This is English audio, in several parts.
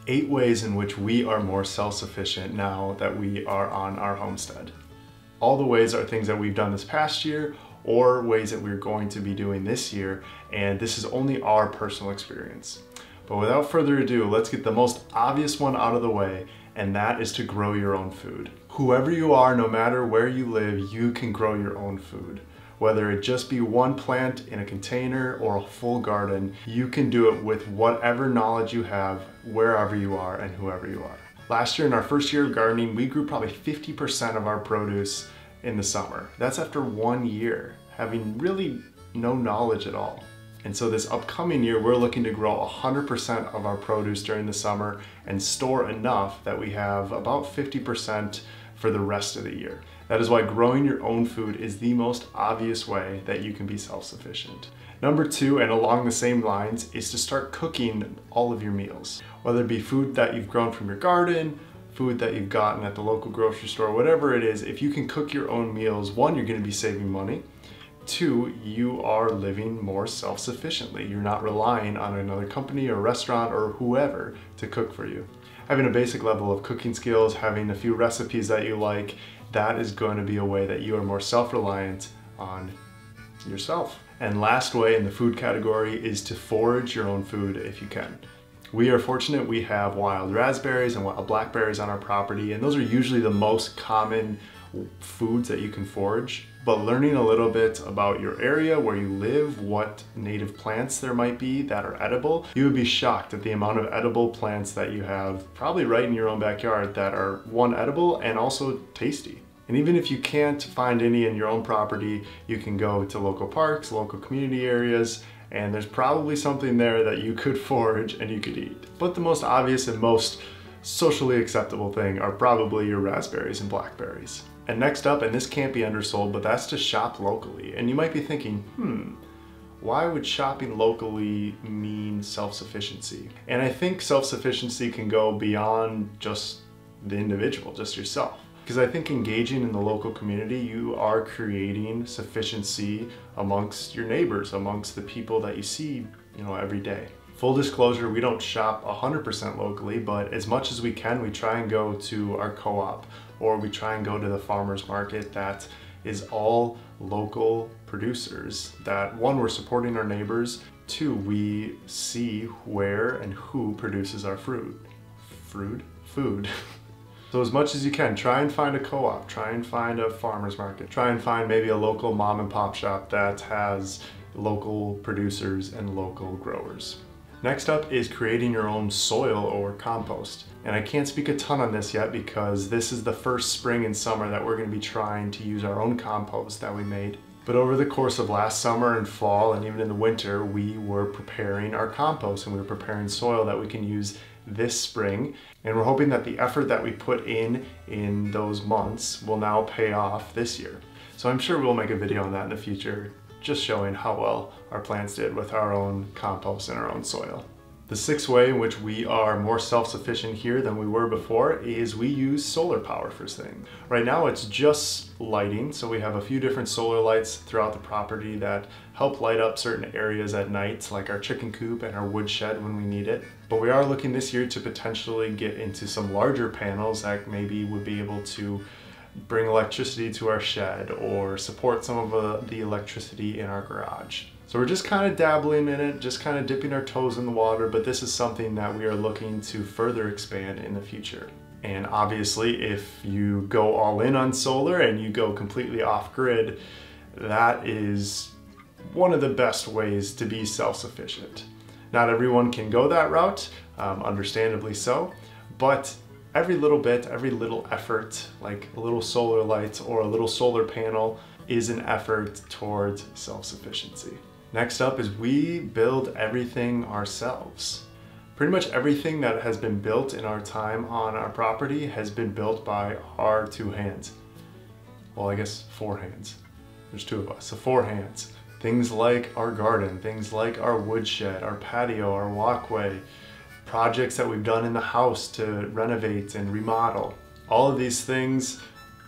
8 ways in which we are more self-sufficient now that we are on our homestead. All the ways are things that we've done this past year or ways that we're going to be doing this year, and this is only our personal experience. But without further ado, let's get the most obvious one out of the way, and that is to grow your own food. Whoever you are, no matter where you live, you can grow your own food. Whether it just be one plant in a container or a full garden, you can do it with whatever knowledge you have, wherever you are and whoever you are. Last year, in our first year of gardening, we grew probably 50% of our produce in the summer. That's after 1 year, having really no knowledge at all. And so this upcoming year, we're looking to grow 100% of our produce during the summer and store enough that we have about 50% for the rest of the year. That is why growing your own food is the most obvious way that you can be self-sufficient. Number 2, and along the same lines, is to start cooking all of your meals. Whether it be food that you've grown from your garden, food that you've gotten at the local grocery store, whatever it is, if you can cook your own meals, 1, you're gonna be saving money. 2, you are living more self-sufficiently. You're not relying on another company or restaurant or whoever to cook for you. Having a basic level of cooking skills, having a few recipes that you like, that is going to be a way that you are more self-reliant on yourself. And last way in the food category is to forage your own food if you can. We are fortunate we have wild raspberries and wild blackberries on our property, and those are usually the most common foods that you can forage. But learning a little bit about your area, where you live, what native plants there might be that are edible, you would be shocked at the amount of edible plants that you have probably right in your own backyard that are, 1, edible and also tasty. And even if you can't find any in your own property, you can go to local parks, local community areas, and there's probably something there that you could forage and you could eat. But the most obvious and most socially acceptable thing are probably your raspberries and blackberries. And next up, and this can't be undersold, but that's to shop locally. And you might be thinking, why would shopping locally mean self-sufficiency? And I think self-sufficiency can go beyond just the individual, just yourself. Because I think engaging in the local community, you are creating sufficiency amongst your neighbors, amongst the people that you see, every day. Full disclosure, we don't shop 100% locally, but as much as we can, we try and go to our co-op, or we try and go to the farmer's market that is all local producers. That 1, we're supporting our neighbors, 2, we see where and who produces our food. So as much as you can, try and find a co-op, try and find a farmer's market, try and find maybe a local mom and pop shop that has local producers and local growers. Next up is creating your own soil or compost. And I can't speak a ton on this yet because this is the first spring and summer that we're going to be trying to use our own compost that we made. But over the course of last summer and fall and even in the winter, we were preparing our compost and we were preparing soil that we can use this spring. And we're hoping that the effort that we put in those months will now pay off this year. So I'm sure we'll make a video on that in the future, just showing how well our plants did with our own compost and our own soil. The 6th way in which we are more self-sufficient here than we were before is we use solar power first thing. Right now it's just lighting, so we have a few different solar lights throughout the property that help light up certain areas at night, like our chicken coop and our woodshed when we need it. But we are looking this year to potentially get into some larger panels that maybe would be able to bring electricity to our shed or support some of the electricity in our garage. So we're just kind of dabbling in it, just kind of dipping our toes in the water, but this is something that we are looking to further expand in the future. And obviously, if you go all in on solar and you go completely off grid, that is one of the best ways to be self-sufficient. Not everyone can go that route, understandably so, but every little bit, every little effort, like a little solar light or a little solar panel, is an effort towards self-sufficiency. Next up is we build everything ourselves. Pretty much everything that has been built in our time on our property has been built by our 2 hands. Well, I guess 4 hands. There's 2 of us, so 4 hands. Things like our garden, things like our woodshed, our patio, our walkway, projects that we've done in the house to renovate and remodel. All of these things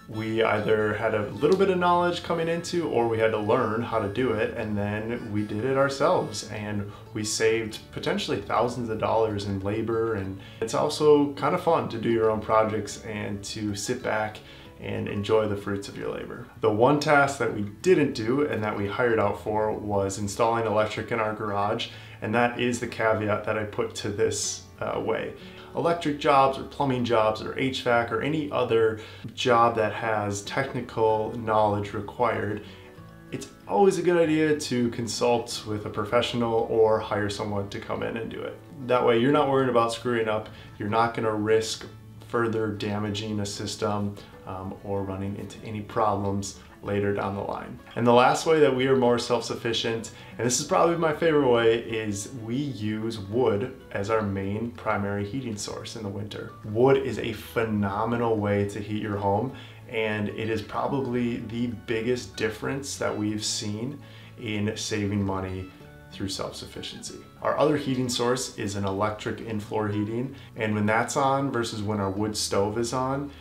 we either had a little bit of knowledge coming into, or we had to learn how to do it, and then we did it ourselves, and we saved potentially thousands of dollars in labor. And it's also kind of fun to do your own projects and to sit back and enjoy the fruits of your labor. The one task that we didn't do and that we hired out for was installing electric in our garage, and that is the caveat that I put to this way. Electric jobs or plumbing jobs or HVAC or any other job that has technical knowledge required, it's always a good idea to consult with a professional or hire someone to come in and do it. That way you're not worried about screwing up, you're not going to risk further damaging a system or running into any problems later down the line. And the last way that we are more self-sufficient, and this is probably my favorite way, is we use wood as our main primary heating source in the winter. Wood is a phenomenal way to heat your home, and it is probably the biggest difference that we've seen in saving money through self-sufficiency. Our other heating source is an electric in-floor heating, and when that's on versus when our wood stove is on,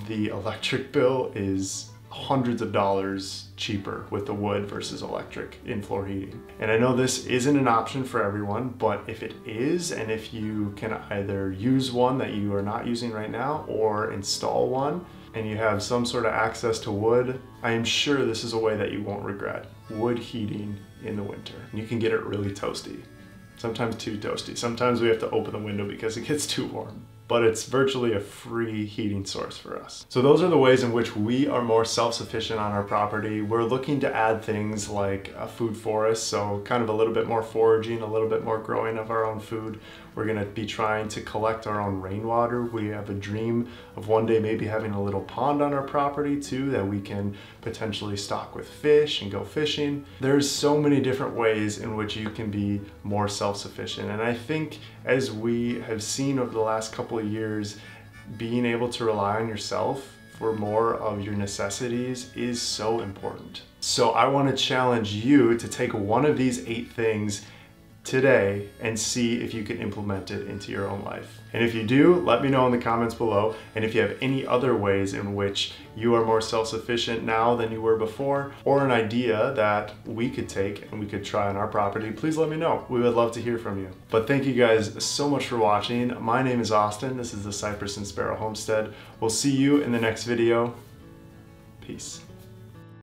the electric bill is hundreds of dollars cheaper with the wood versus electric in-floor heating. And I know this isn't an option for everyone, but if it is, and if you can either use one that you are not using right now or install one, and you have some sort of access to wood, I am sure this is a way that you won't regret. Wood heating in the winter. You can get it really toasty. Sometimes too toasty. Sometimes we have to open the window because it gets too warm. But it's virtually a free heating source for us. So those are the ways in which we are more self-sufficient on our property. We're looking to add things like a food forest, so kind of a little bit more foraging, a little bit more growing of our own food. We're gonna be trying to collect our own rainwater. We have a dream of one day maybe having a little pond on our property too that we can potentially stock with fish and go fishing. There's so many different ways in which you can be more self-sufficient. And I think as we have seen over the last couple of years, being able to rely on yourself for more of your necessities is so important. So I want to challenge you to take one of these 8 things today and see if you can implement it into your own life. And if you do, let me know in the comments below. And if you have any other ways in which you are more self-sufficient now than you were before, or an idea that we could take and we could try on our property, please let me know. We would love to hear from you. But thank you guys so much for watching. My name is Austin. This is the Cypress and Sparrow Homestead. We'll see you in the next video. Peace.